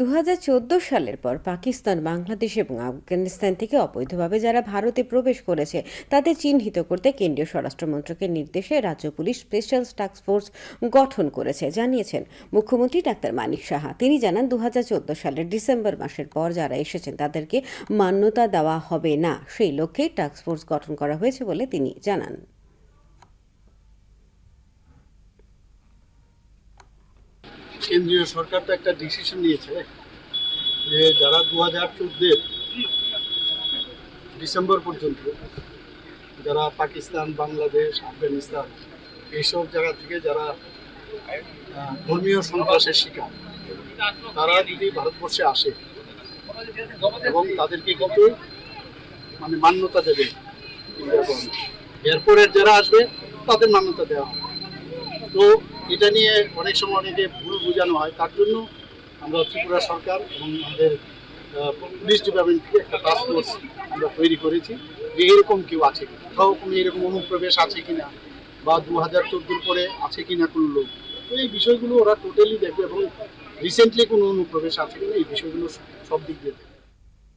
2014 সালের পর পাকিস্তান, বাংলাদেশ এবং আফগানিস্তান থেকে অবৈধভাবে যারা ভারতে প্রবেশ করেছে তাদের চিহ্নিত করতে কেন্দ্রীয় স্বরাষ্ট্র মন্ত্রকের নির্দেশে রাজ্য পুলিশ স্পেশাল টাস্ক ফোর্স গঠন করেছে, জানিয়েছেন মুখ্যমন্ত্রী ডাক্তার মানিক সাহা। তিনি জানান, 2014 সালের ডিসেম্বর মাসের পর যারা এসেছেন তাদেরকে মান্যতা দেওয়া হবে না, সেই লক্ষ্যে টাস্ক ফোর্স গঠন করা হয়েছে বলে তিনি জানান। কেন্দ্রীয় সরকার তো একটা ডিসিশন নিয়েছে যে যারা 2014 ডিসেম্বর পর্যন্ত যারা পাকিস্তান, বাংলাদেশ, আফগানিস্তান এইসব জায়গা থেকে যারা ধর্মীয় সন্ত্রাসের শিকার, তারা যদি ভারতবর্ষে আসে এবং তাদেরকে কিন্তু মানে মান্যতা দেবে এরপরের যারা আসবে তাদের মান্যতা দেওয়া হবে। তো এটা নিয়ে অনেক সময় অনেকে ভুল বোঝানো হয়, তার জন্য আমরা ত্রিপুরা সরকার এবং আমাদের পুলিশ ডিপার্টমেন্ট থেকে একটা টাস্ক ফোর্স আমরা তৈরি করেছি যে এরকম কেউ আছে কিনা, কোথাও কোনো এরকম অনুপ্রবেশ আছে কিনা বা 2014 পরে আছে কিনা কোনো লোক। তো এই বিষয়গুলো ওরা টোটালি দেখবে এবং রিসেন্টলি কোনো অনুপ্রবেশ আছে কিনা এই বিষয়গুলো সব দিক দিয়ে দেখবে।